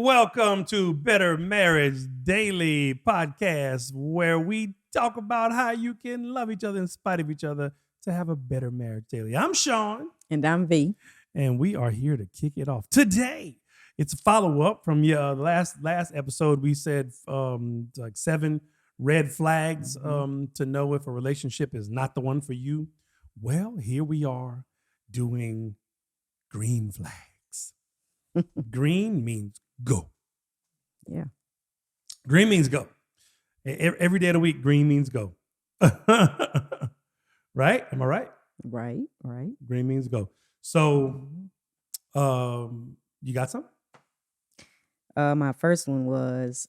Welcome to Better Marriage Daily Podcast, where we talk about how you can love each other in spite of each other to have a better marriage daily. I'm Sean. And I'm V. And we are here to kick it off. Today, it's a follow-up from the last episode. We said like 7 red flags to know if a relationship is not the one for you. Well, here we are doing green flags. Green means go. Yeah. Green means go. Every day of the week, green means go. Right? Am I right? Right. Green means go. So, you got some? My first one was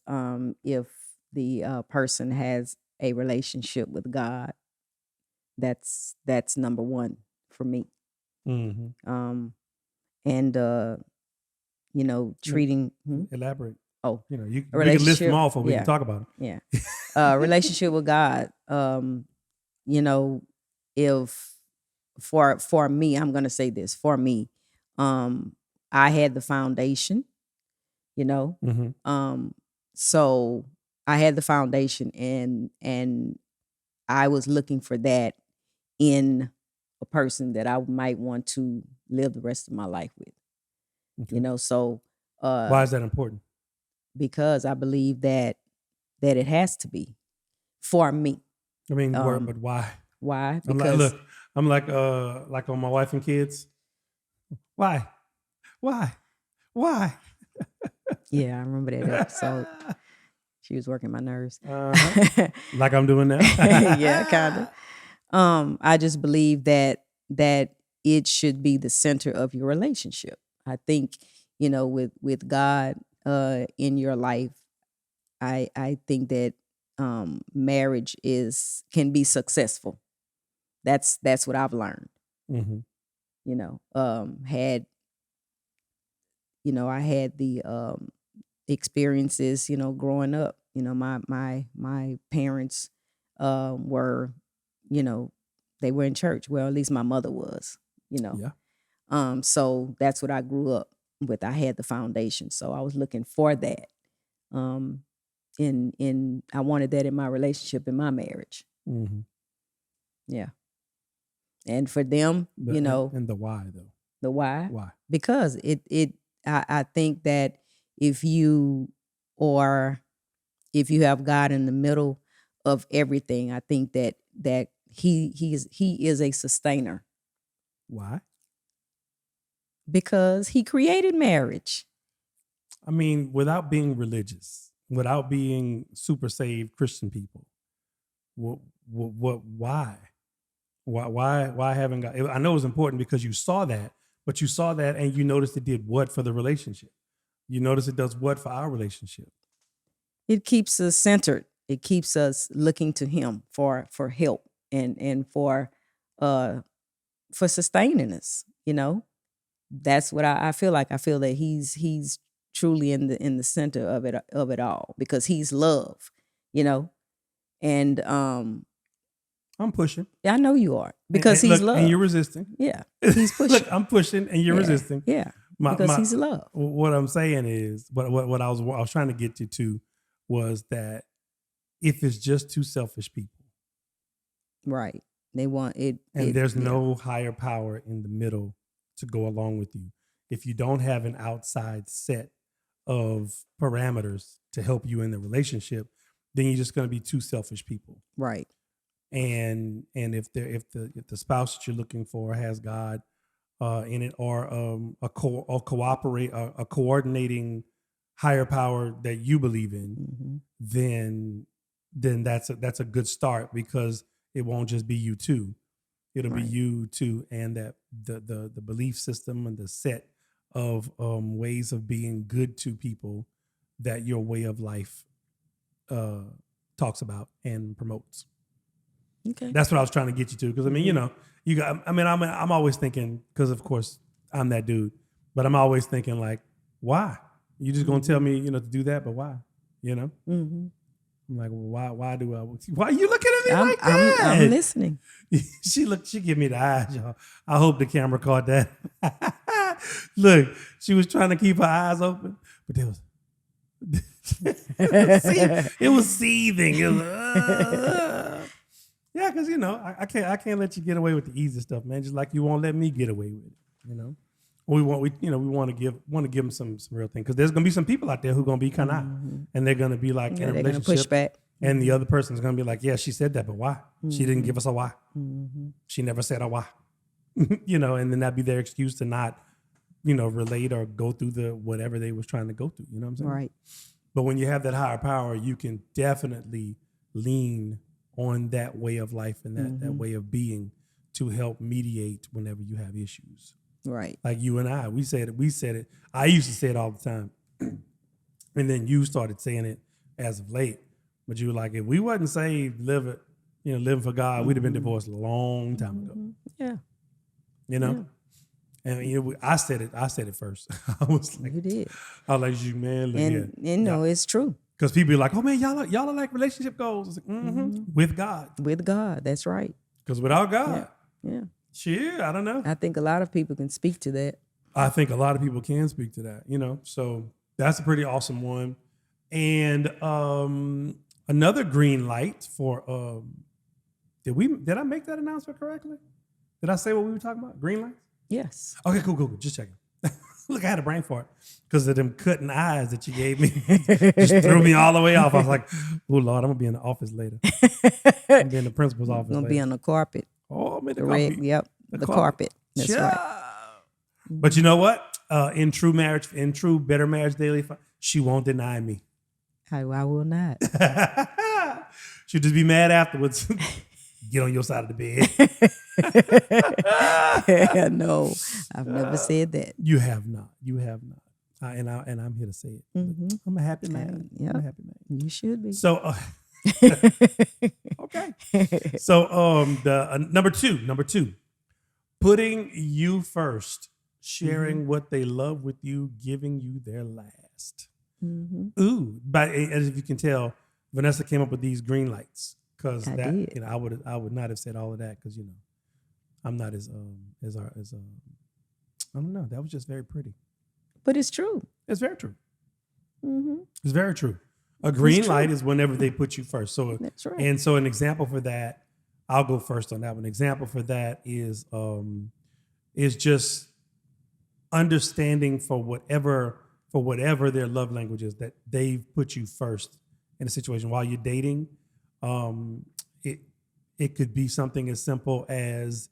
if the person has a relationship with God, that's number one for me. Mm-hmm. And treating. Elaborate. Oh, we can list them all before we can talk about them. Yeah. Relationship with God. If for me, I'm gonna say this. For me, I had the foundation. Mm-hmm. So I had the foundation, and I was looking for that in a person that I might want to live the rest of my life with. Okay. So why is that important? Because I believe that it has to be for me. I mean, but why? Why? Because I'm like on my wife and kids. Why? Yeah, I remember that episode. She was working my nerves. Like I'm doing now. Yeah, kind of. I just believe that it should be the center of your relationship. I think, with God in your life, I think that marriage can be successful. That's what I've learned. Mm-hmm. I had the experiences, growing up. My parents were, they were in church. Well, at least my mother was, Yeah. So that's what I grew up with. I had the foundation. So I was looking for that. I wanted that in my relationship, in my marriage. Mm-hmm. Yeah. And for them, and the why though. The why? Why? Because I think that if you have God in the middle of everything, I think that he is a sustainer. Why? Because he created marriage. I mean, without being religious, without being super saved Christian people, why? Why haven't God? I know it's important because you saw that, but you saw that and you noticed it did what for the relationship? You notice it does what for our relationship? It keeps us centered. It keeps us looking to him for help and for sustaining us. That's what I feel like. I feel that he's truly in the center of it all, because he's love. And I'm pushing. Yeah, I know you are, because he's love. And you're resisting. Yeah, he's pushing. Look, I'm pushing and you're resisting. Yeah, because he's love. What I'm saying is, what I was trying to get you to was that if it's just two selfish people, right? They want it, and there's no higher power in the middle to go along with you. If you don't have an outside set of parameters to help you in the relationship, then you're just going to be two selfish people, right? And if the spouse that you're looking for has God in it, or a coordinating higher power that you believe in, then that's a good start, because it won't just be you two. It'll be you two, and that the belief system and the set of ways of being good to people that your way of life talks about and promotes. Okay. That's what I was trying to get you to, because I mean, I'm always thinking, because of course I'm that dude, but I'm always thinking like, why? You just gonna tell me, to do that, but why? Mm-hmm. I'm like, well, why are you looking at me like that? I'm listening. She give me the eyes, y'all. I hope the camera caught that. Look, she was trying to keep her eyes open, but there was It was seething. It was, yeah, because I can't let you get away with the easy stuff, man. Just like you won't let me get away with it. We want to give them some real thing, because there's gonna be some people out there who are gonna be kind of, and they're gonna be like in a they're gonna relationship, push back. and the other person's gonna be like, yeah, she said that, but why? She didn't give us a why. She never said a why. And then that'd be their excuse to not, relate or go through the whatever they was trying to go through. You know what I'm saying? Right. But when you have that higher power, you can definitely lean on that way of life and that way of being to help mediate whenever you have issues. Right. Like you and I, we said it. I used to say it all the time. And then you started saying it as of late. But you were like, if we wasn't saved, living for God, we'd have been divorced a long time ago. Yeah. Yeah. And I said it first. I was like, You did. I was like, you man, look here. And it's true. Because people be like, oh man, y'all are like relationship goals. Like, with God. With God, that's right. Because without God, Yeah. shit, I don't know. I think a lot of people can speak to that. I think a lot of people can speak to that, So that's a pretty awesome one. And another green light for did I make that announcement correctly? Did I say what we were talking about? Green lights? Yes. Okay, cool. Just checking. Look, I had a brain fart because of them cutting eyes that you gave me. Just threw me all the way off. I was like, oh, Lord, I'm going to be in the office later. I'm going to be in the principal's office Gonna later. be on the carpet. Oh, man, The red, yep. The carpet. That's right. But you know what? In true Better Marriage Daily, she won't deny me. I will not. She'll just be mad afterwards. Get on your side of the bed. No, I've never said that. You have not. And I'm here to say it. I'm a happy man. Yeah. I'm a happy man. You should be. So, okay. So, the number two, putting you first, sharing what they love with you, giving you their last. Ooh, but as you can tell, Vanessa came up with these green lights because I that did. I would not have said all of that because I'm not as I don't know. That was just very pretty. But it's true. It's very true. It's very true. A green light is whenever they put you first. So That's right. And so an example for that, I'll go first on that one. An example for that is just understanding for whatever their love language is, that they've put you first in a situation while you're dating. It could be something as simple as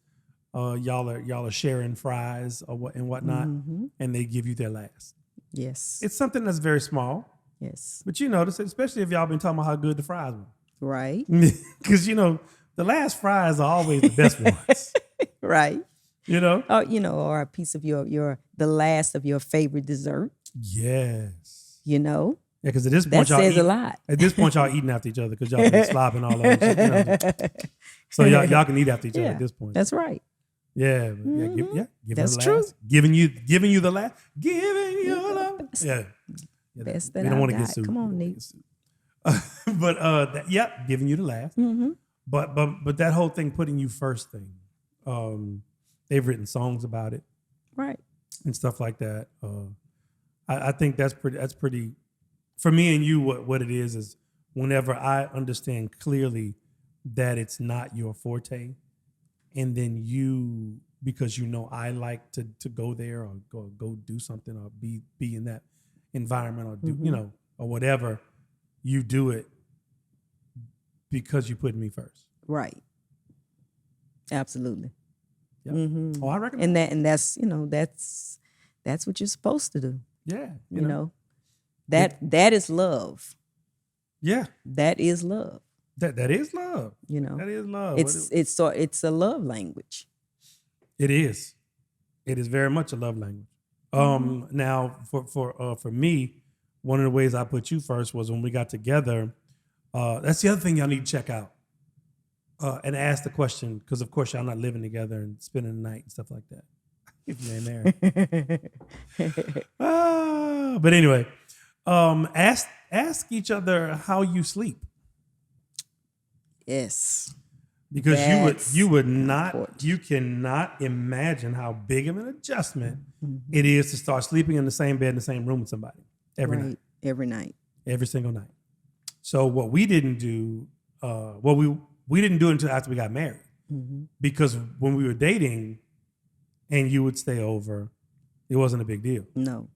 y'all are sharing fries or whatnot, and they give you their last. Yes. It's something that's very small, Yes. but you notice it, especially if y'all been talking about how good the fries were. Right. Because the last fries are always the best ones. Right. Oh, or a piece of the last of your favorite dessert. Yes. Yeah, because at this that point says a lot. At this point, y'all eating after each other because y'all been slopping all over. So y'all can eat after each other at this point. That's right. Yeah, give That's her the true. last. Giving you the last. Giving you the last. Yeah. Best that we don't I want to get got. sued. Come on, Nate. But giving you the last. But that whole thing, putting you first thing. They've written songs about it. Right. And stuff like that. I think that's pretty. For me and you, what it is whenever I understand clearly that it's not your forte, and then you, because I like to go there or go do something or be in that environment or do or whatever, you do it because you put me first. Right. Absolutely. Yep. Oh, I reckon. And that's what you're supposed to do. Yeah. That is love. Yeah. That is love. That is love. That is love. It's a love language. It is. It is very much a love language. Now for me, one of the ways I put you first was when we got together. That's the other thing y'all need to check out. And ask the question, because of course y'all not living together and spending the night and stuff like that. If you ain't married. But anyway, ask each other how you sleep. Yes. Because you cannot imagine how big of an adjustment it is to start sleeping in the same bed in the same room with somebody every night. Every night. every single night. So what we didn't do, we didn't do it until after we got married, because when we were dating, and you would stay over, it wasn't a big deal. No.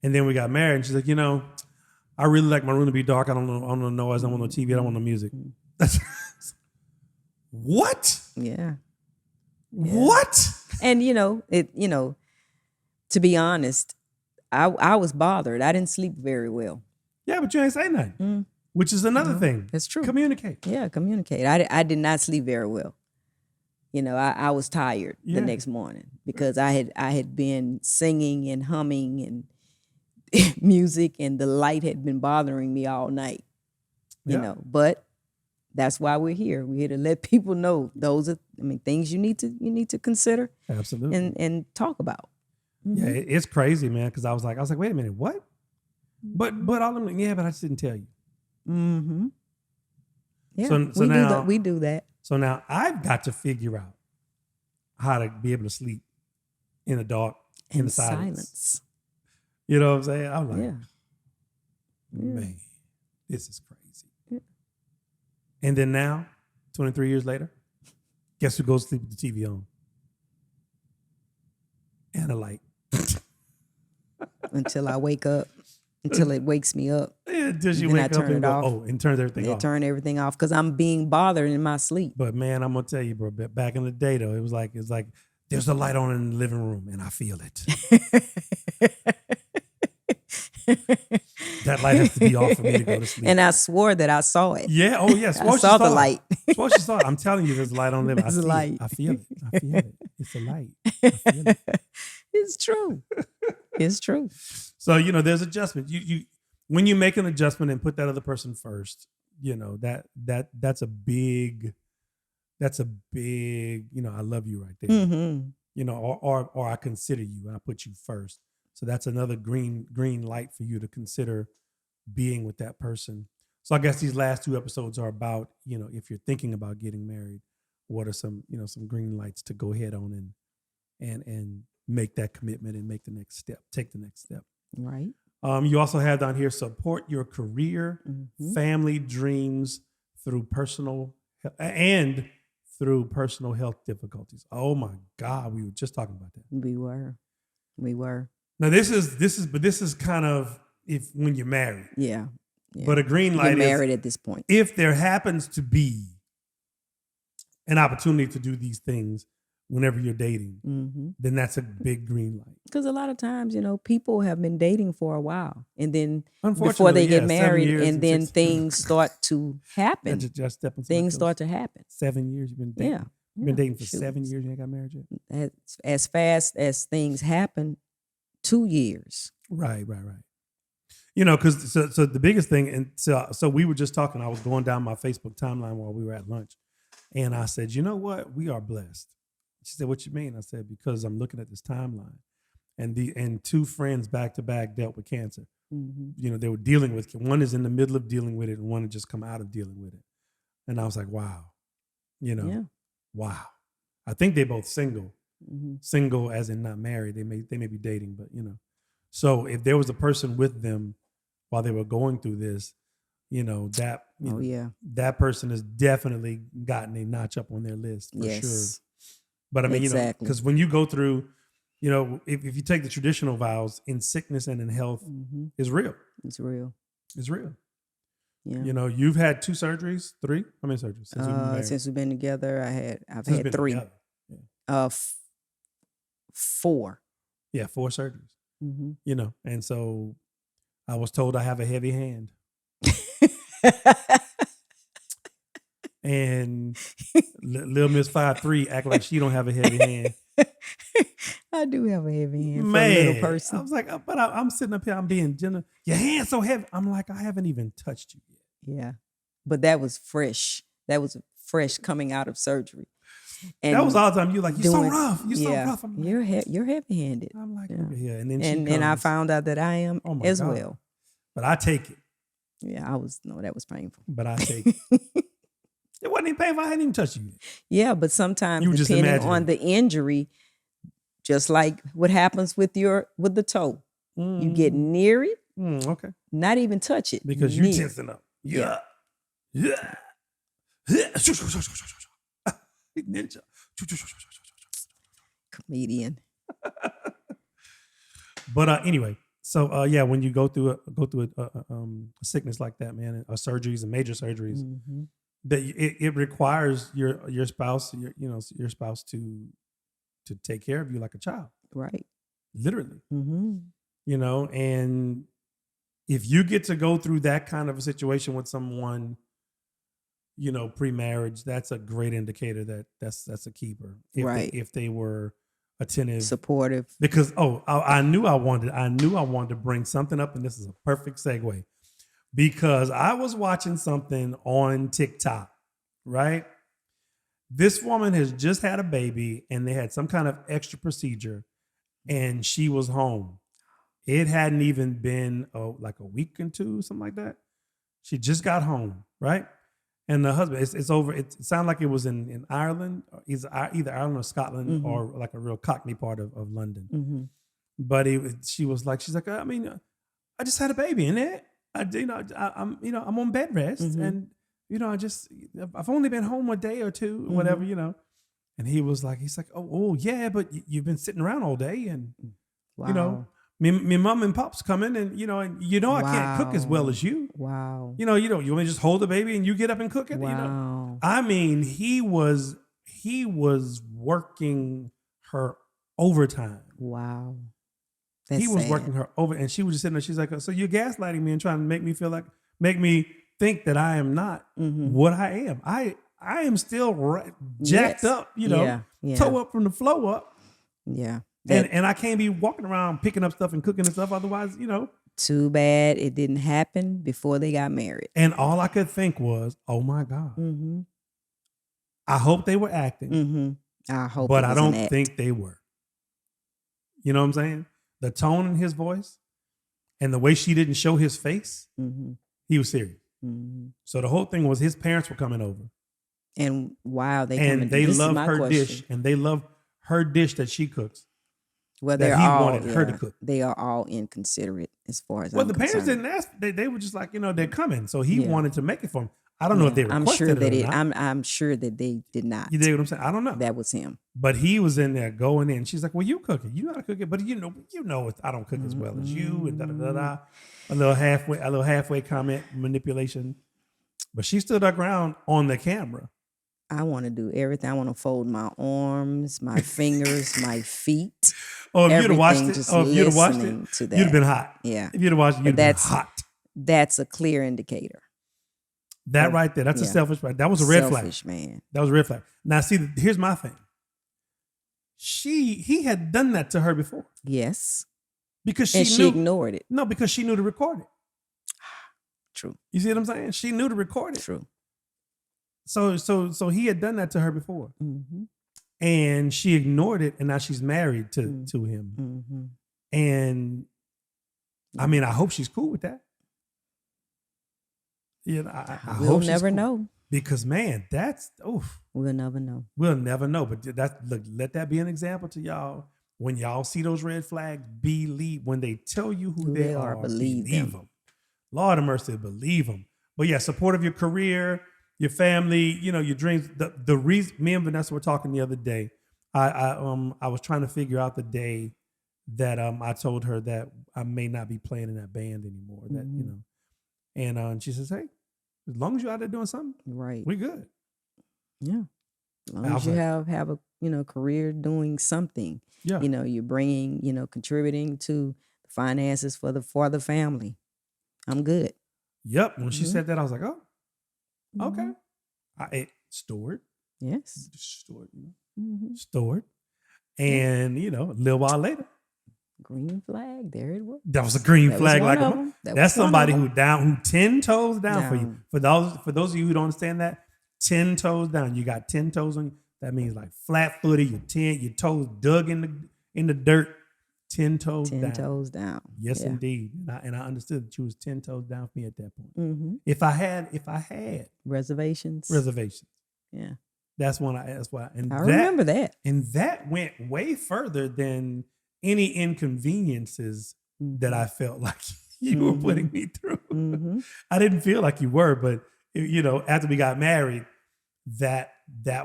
And then we got married, and she's like, I really like my room to be dark. I don't want no noise. I don't want no TV. I don't want no music. That's what? Yeah. What? And to be honest, I was bothered. I didn't sleep very well. Yeah, but you ain't say nothing, which is another thing. That's true. Communicate. Yeah, communicate. I did not sleep very well. I was tired the next morning because I had been singing and humming and music, and the light had been bothering me all night. But that's why we're here. We're here to let people know those are things you need to consider. Absolutely. And talk about. Yeah, it's crazy, man. Because I was like, wait a minute, what? But all of them, but I just didn't tell you. Mm-hmm. Yeah, So we do that. So now I've got to figure out how to be able to sleep in the dark, in the silence. You know what I'm saying? I'm like, man, this is crazy. Yeah. And then now, 23 years later, guess who goes to sleep with the TV on? And a light. Until I wake up. Until it wakes me up. Yeah, until you wake up and go, and turns everything off. Turn everything off because I'm being bothered in my sleep. But man, I'm gonna tell you, bro. Back in the day, though, it was like there's a light on in the living room, and I feel it. That light has to be off for me to go to sleep. And I swore that I saw it. Yeah. Oh yes. I saw the light. Swore she saw it. I'm telling you, there's a light on there. There's a light. I feel it. I feel it. It's a light. I feel it. It's true. It's true. So there's adjustment. You when you make an adjustment and put that other person first, that's a big I love you right there. Mm-hmm. Or I consider you and I put you first. So that's another green light for you to consider being with that person. So I guess these last 2 episodes are about, if you're thinking about getting married, what are some green lights to go ahead on and make that commitment and make the next step, take the next step. Right. You also have down here, support your career, family dreams through personal health difficulties. Oh my God, we were just talking about that. We were. Now this is kind of when you're married. Yeah. But a green light you're married at this point. If there happens to be an opportunity to do these things whenever you're dating, then that's a big green light. Because a lot of times, people have been dating for a while, and then before they get married, and then things start to happen. Just things start to happen. 7 years you've been dating. Yeah. You've been dating for 7 years. You ain't got married yet. As fast as things happen, 2 years. Right. Because so the biggest thing, and so we were just talking. I was going down my Facebook timeline while we were at lunch, and I said, you know what? We are blessed. She said, what you mean? I said, because I'm looking at this timeline, and 2 friends back to back dealt with cancer. They were dealing with it. One is in the middle of dealing with it, and one had just come out of dealing with it. And I was like, wow, wow. I think they both single, single as in not married. They may be dating, but So if there was a person with them while they were going through this, that person has definitely gotten a notch up on their list for sure. But I mean, exactly. Because when you go through, if you take the traditional vows, in sickness and in health, is real. It's real. It's real. Yeah. You've had 2 surgeries, 3. How many surgeries since we've been together? I've had 3. Yeah. 4. Yeah, 4 surgeries. And so I was told I have a heavy hand. And little Miss 5'3" act like she don't have a heavy hand. I do have a heavy hand, man. For a little person. I was like, but I'm sitting up here, I'm being gentle. Your hand's so heavy. I'm like, I haven't even touched you yet. Yeah, but that was fresh. That was fresh coming out of surgery. And that was all the time. You're so rough. You're so rough. I'm like, you're heavy-handed. I'm like, and then and I found out that I am as God. Well. But I take it. Yeah, that was painful. But I take it. It wasn't even painful. I hadn't even touched you yet. Yeah, but sometimes depending on the injury, just like what happens with the toe, you get near it, Okay. Not even touch it. Because you Near. tensing up. Yeah. Yeah. Ninja. Comedian. But anyway, so yeah, when you go through a sickness like that, man, or surgeries and major surgeries, Mm-hmm. that it requires your spouse, your spouse to take care of you like a child, Right. literally. Mm-hmm. And if you get to go through that kind of a situation with someone, pre-marriage, that's a great indicator that that's a keeper. Right. If they were attentive, Supportive. because I knew I wanted to bring something up, and this is a perfect segue, because I was watching something on TikTok, right? This woman has just had a baby, and they had some kind of extra procedure, and she was home. It hadn't even been like a week or two, something like that. She just got home, right? And the husband, it's over. It sounded like it was in Ireland, either Ireland or Scotland, or like a real Cockney part of London. Mm-hmm. But she's like, I mean, I just had a baby, and I'm on bed rest, and I've only been home a day or two, or whatever, And he's like, oh yeah, but you've been sitting around all day, and Wow. my mom and pop's coming, and I can't cook as well as you. Wow. You want me to just hold the baby and you get up and cook it? Wow. I mean, he was working her overtime. Wow. He was sad. working her over, and she was just sitting there. She's like, so you're gaslighting me and trying to make me think that I am not what I am. I am still jacked up, toe up from the flow up. Yeah. And I can't be walking around picking up stuff and cooking and stuff. Otherwise, Too bad it didn't happen before they got married. And all I could think was, oh my God. Mm-hmm. I hope they were acting. Mm-hmm. I hope, but I don't think they were. You know what I'm saying? The tone in his voice and the way she didn't show his face, he was serious. Mm-hmm. So the whole thing was his parents were coming over. And wow, they love her dish, and they love her dish that she cooks. Well, he wanted her to cook. They are all inconsiderate as far as the parents didn't ask. They were just like, they're coming. So he wanted to make it for him. I don't know if they requested it or not. I'm sure that they did not. You dig what I'm saying? I don't know. That was him. But he was in there going in. She's like, well, you cook it. You know how to cook it. But I don't cook as well as you. And da-da-da-da. A little halfway comment manipulation. But she stood her ground on the camera. I want to do everything. I want to fold my arms, my fingers, my feet. Oh, if you'd have watched it, you'd have been hot. Yeah. If you'd have watched it, you'd have been hot. That's a clear indicator. That right there, that's a selfish right. That was a red flag. Selfish man. That was a red flag. Now, see, here's my thing. He had done that to her before. Yes. Because she ignored it. No, because she knew to record it. True. You see what I'm saying? She knew to record it. True. So he had done that to her before, and she ignored it, and now she's married to him. And I mean, I hope she's cool with that. We'll never know, because man, that's we'll never know. We'll never know. But let that be an example to y'all. When y'all see those red flags, believe when they tell you who they are. Believe them. Lord of mercy, believe them. But yeah, support of your career, your family, your dreams. The reason me and Vanessa were talking the other day, I was trying to figure out the day that I told her that I may not be playing in that band anymore. That and she says, hey, as long as you're out there doing something, right, we're good. Yeah, as long as you have a career doing something. Yeah, you're bringing, contributing to the finances for the family. I'm good. Yep. When she said that, I was like, oh. Okay. I stored. Yes. Stored. Stored. And, a little while later. Green flag. There it was. That was a green flag. That's somebody who 10 toes down for you. For those of you who don't understand that, 10 toes down. You got 10 toes on you. That means like flat footed, your toes dug in the dirt. 10 toes down. 10 toes down. Yes, indeed. And I understood that you was 10 toes down for me at that point. If I had reservations. Yeah. That's why. And I remember that. And that went way further than any inconveniences that I felt like you were putting me through. Mm-hmm. I didn't feel like you were, but after we got married, that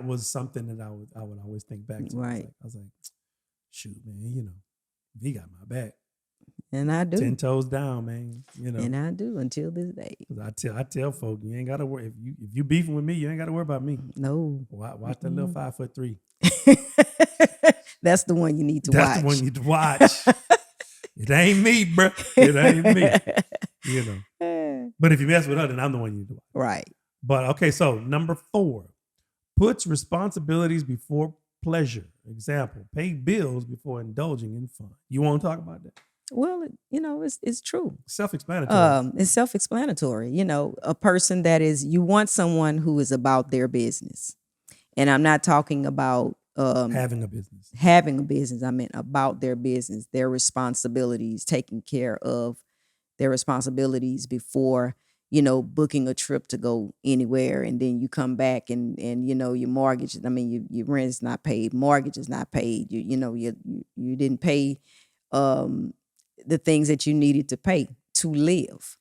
was something that I would always think back to. Right. I was like, shoot, man, he got my back. And I do. 10 toes down, man. And I do until this day. I tell folk, you ain't gotta worry. If you beefing with me, you ain't gotta worry about me. No. Watch that little 5'3". That's the one you need to watch. That's the one you need to watch. It ain't me, bro. It ain't me. But if you mess with her, then I'm the one you need to watch. Right. But okay, so number 4, puts responsibilities before pleasure. Example, pay bills before indulging in fun. You want to talk about that? Well, it's true. Self-explanatory. It's self-explanatory. A person you want someone who is about their business. And I'm not talking about having a business. I mean, about their business, their responsibilities, taking care of their responsibilities before, booking a trip to go anywhere. And then you come back and your mortgage, your rent is not paid, mortgage is not paid. You didn't pay the things that you needed to pay to live.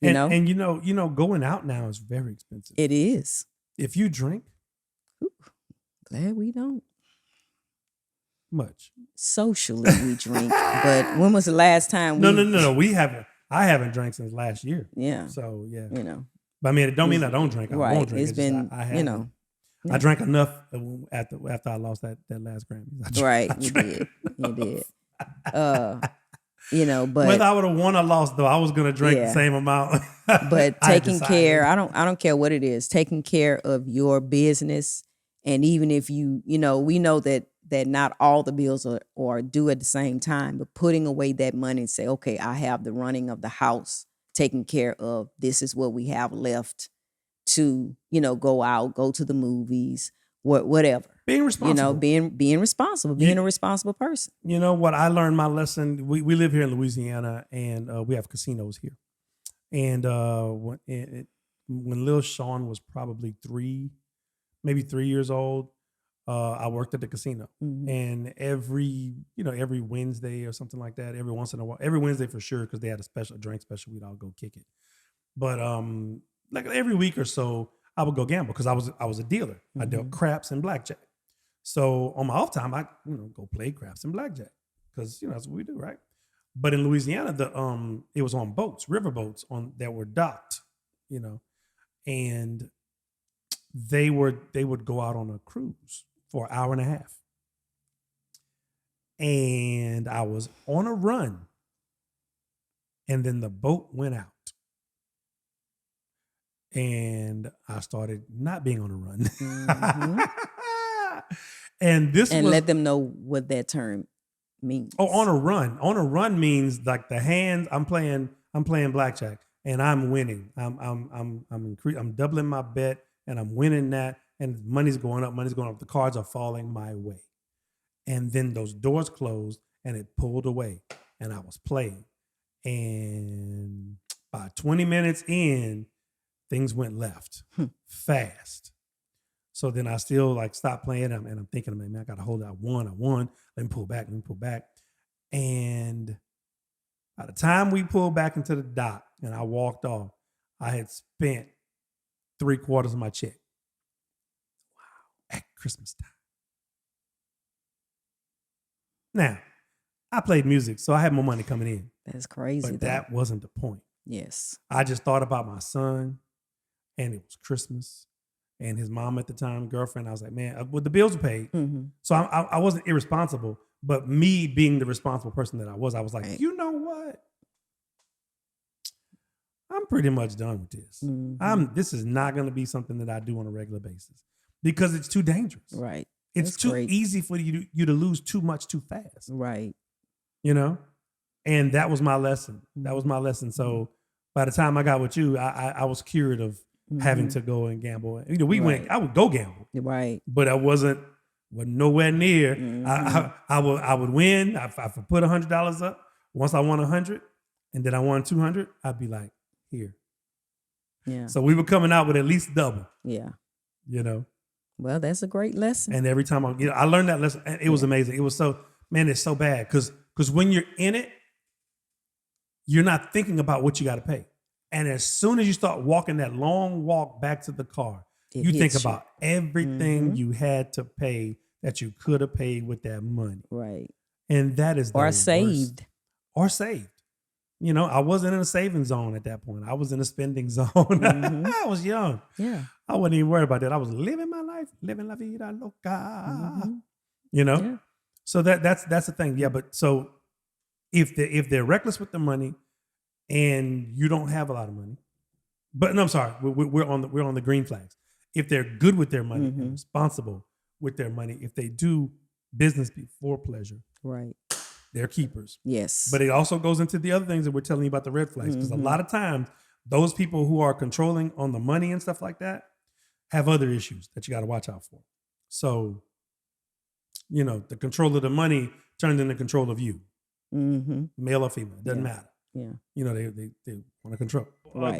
And going out now is very expensive. It is. If you drink, glad we don't. Much. Socially we drink, but when was the last time No. We haven't. I haven't drank since last year. Yeah. So yeah. But I mean, it don't mean I don't drink. I right. won't drink. It's been, I drank enough after I lost that last Grammy. Right. You did. But whether I would have won or lost, though, I was gonna drink the same amount. But taking care, I don't care what it is, taking care of your business. And even if we know that not all the bills are due at the same time, but putting away that money and say, okay, I have the running of the house taken care of. This is what we have left to, go out, go to the movies, whatever. Being responsible. Being responsible, being a responsible person. What I learned my lesson, we live here in Louisiana and we have casinos here. And when Lil Sean was probably 3 years old, I worked at the casino. Mm-hmm. And every Wednesday or something like that, every once in a while, every Wednesday for sure, because they had a drink special, we'd all go kick it. But like every week or so, I would go gamble because I was a dealer. Mm-hmm. I dealt craps and blackjack. So on my off time, I go play craps and blackjack because that's what we do, right? But in Louisiana, it was on boats, river boats that were docked, and they would go out on a cruise for an hour and a half. And I was on a run, and then the boat went out. And I started not being on a run. Mm-hmm. And let them know what that term means. Oh, on a run. On a run means like the hands. I'm playing blackjack and I'm winning. I'm doubling my bet and I'm winning that. And money's going up. The cards are falling my way. And then those doors closed and it pulled away. And I was playing. And by 20 minutes in, things went left fast. So then I still stopped playing and I'm thinking, man, I got to hold it. I won. Let me pull back. And by the time we pulled back into the dock and I walked off, I had spent 3/4 of my check. Wow. At Christmas time. Now, I played music, so I had more money coming in. That's crazy. But that wasn't the point. Yes. I just thought about my son. And it was Christmas, and his mom at the time, girlfriend. I was like, man, the bills were paid, so I wasn't irresponsible. But me being the responsible person that I was like, right. You know what? I'm pretty much done with this. Mm-hmm. This is not going to be something that I do on a regular basis because it's too dangerous. Right. It's too easy for you to lose too much too fast. Right. And that was my lesson. So by the time I got with you, I was cured of having to go and gamble. I would go gamble. Right. But I wasn't nowhere near. Mm-hmm. I would win. If I put $100 up, once I won 100 and then I won 200, I'd be like, here. Yeah. So we were coming out with at least double. Yeah. Well, that's a great lesson. And every time I learned that lesson, and it was amazing. It was it's so bad because when you're in it, you're not thinking about what you got to pay. And as soon as you start walking that long walk back to the car, It you think hits you. about everything you had to pay that you could have paid with that money. Right. And that is the Or worst. saved. Or saved. You know, I wasn't in a saving zone at that point. I was in a spending zone. I was young. Yeah. I wasn't even worried about that. I was living my life, living la vida loca. You know? Yeah. So that's the thing. Yeah, but so if they're reckless with the money and you don't have a lot of money, but no, I'm sorry, we're on the green flags. If they're good with their money and responsible with their money, if they do business before pleasure, Right. they're keepers. Yes. But it also goes into the other things that we're telling you about the red flags, because a lot of times those people who are controlling on the money and stuff like that have other issues that you got to watch out for. So, you know, the control of the money turns into control of you, male or female, it doesn't matter. Yeah. You know, they want to control. Right.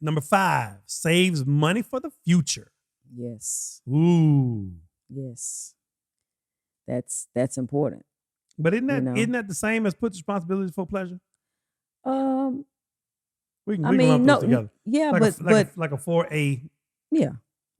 Number 5, saves money for the future. Yes. Ooh. Yes. That's important. But isn't that You know? isn't that the same as puts responsibilities for pleasure? We can I lump mean, those together. yeah, Like but like a 4A. yeah.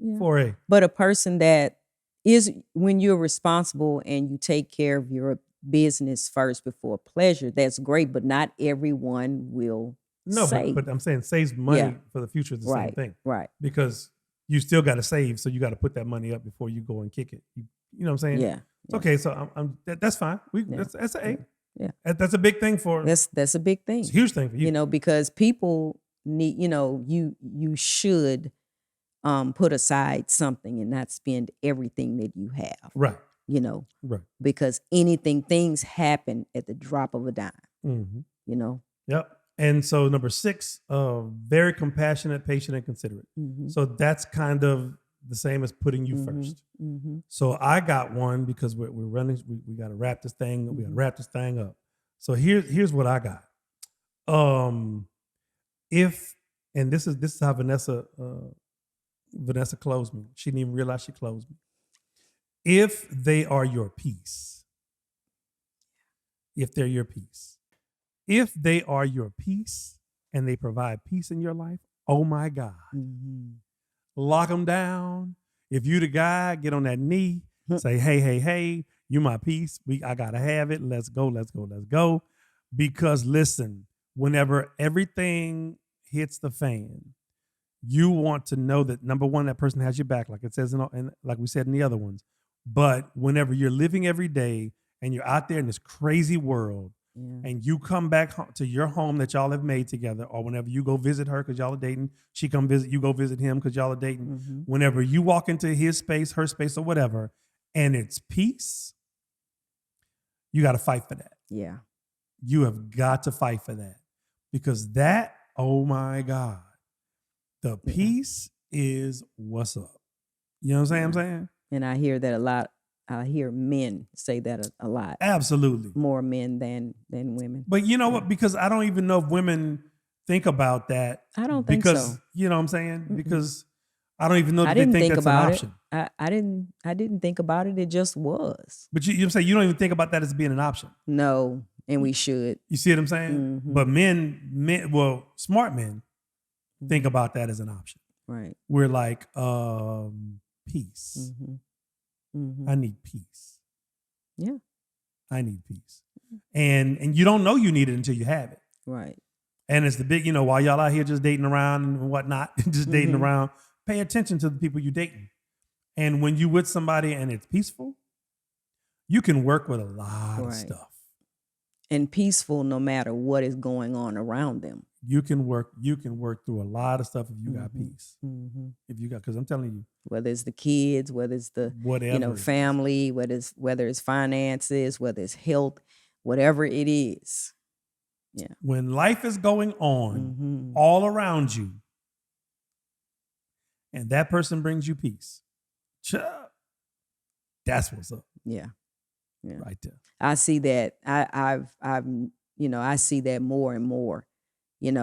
4A. But a person that is, when you're responsible and you take care of your business first before pleasure, that's great. But not everyone will No, save. but I'm saying saves money Yeah. for the future is the same thing. Right. Because you still got to save, so you got to put that money up before you go and kick it. You know what I'm saying? Yeah. It's okay, so that's fine. That's an A. Yeah. That's a big thing for. That's a big thing. It's a huge thing for you. You know, because people need, you know, you should put aside something and not spend everything that you have. Right. You know, Right. because things happen at the drop of a dime. Mm-hmm. You know. Yep. And so number 6, very compassionate, patient, and considerate. So that's kind of the same as putting you first. So I got one because we're running. We got to wrap this thing. We got to wrap this thing up. So here's what I got. And this is how Vanessa closed me. She didn't even realize she closed me. If they are your peace, if they're your peace, if they are your peace and they provide peace in your life, oh my God, lock them down. If you the guy, get on that knee, say, hey, you my peace. I gotta have it. Let's go. Because listen, whenever everything hits the fan, you want to know that, number one, that person has your back, like it says in like we said in the other ones. But whenever you're living every day and you're out there in this crazy world, and you come back to your home that y'all have made together, or whenever you go visit her because y'all are dating, she come visit, you go visit him because y'all are dating. Whenever you walk into his space, her space, or whatever, and it's peace, you got to fight for that. Yeah. You have got to fight for that, because that, oh my God, the peace is what's up. You know what I'm saying? And I hear that a lot. I hear men say that a lot. Absolutely. More men than women. But you know what? Because I don't even know if women think about that. I don't think because, so. You know what I'm saying? Because I don't even know that I they didn't think think that's about an it. option. I didn't think about it. It just was. But you know what I'm saying? You don't even think about that as being an option. No, and we should. You see what I'm saying? But men, well, smart men think about that as an option. Right. We're like, peace. I need peace. Yeah. I need peace. And you don't know you need it until you have it. Right. And it's the big, you know, while y'all out here just dating around and whatnot, just dating around, pay attention to the people you're dating. And when you're with somebody and it's peaceful, you can work with a lot of stuff. And peaceful no matter what is going on around them. You can work through a lot of stuff if you got peace. If you got, because I'm telling you, whether it's the kids, whether it's the whatever, family, whether it's finances, whether it's health, whatever it is. Yeah. When life is going on all around you, and that person brings you peace, that's what's up. Yeah. Yeah. Right there. I see that. I've I see that more and more. And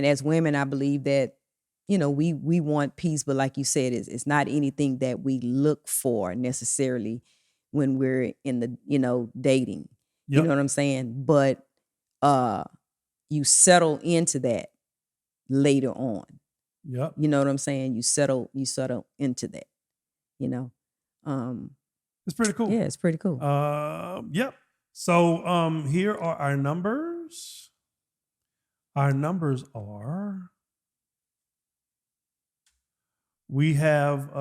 as women, I believe that, we want peace, but like you said, it's not anything that we look for necessarily when we're in the, dating. You know what I'm saying? But you settle into that later on. Yep. You know what I'm saying? You settle into that, you know. It's pretty cool. Yeah, it's pretty cool. Yep. So here are our numbers. Our numbers are, we have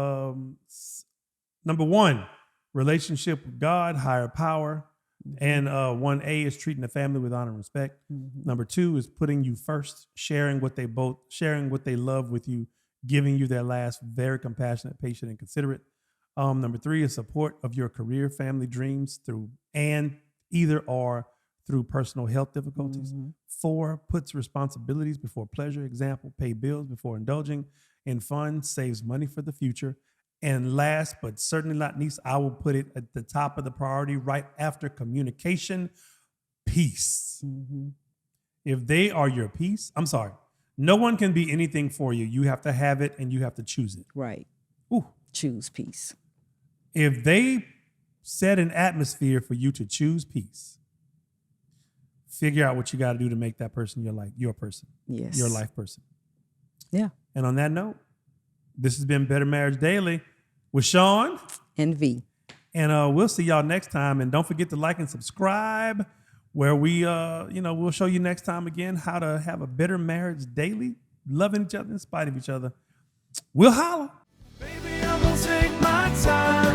number 1, relationship with God, higher power. And 1A is treating the family with honor and respect. Number 2 is putting you first, sharing what they love with you, giving you their last, very compassionate, patient, and considerate. Number 3 is support of your career, family dreams through either or through personal health difficulties. 4 puts responsibilities before pleasure. Example, pay bills before indulging in fun, saves money for the future. And last, but certainly not least, I will put it at the top of the priority right after communication, peace. If they are your peace, I'm sorry, no one can be anything for you. You have to have it and you have to choose it. Right. Ooh. Choose peace. If they set an atmosphere for you to choose peace, figure out what you got to do to make that person your person. Yes. Your life person. Yeah. And on that note, this has been Better Marriage Daily with Sean and V. And we'll see y'all next time. And don't forget to like and subscribe, where we, we'll show you next time again how to have a better marriage daily, loving each other in spite of each other. We'll holla. Baby, I'm gonna take my time.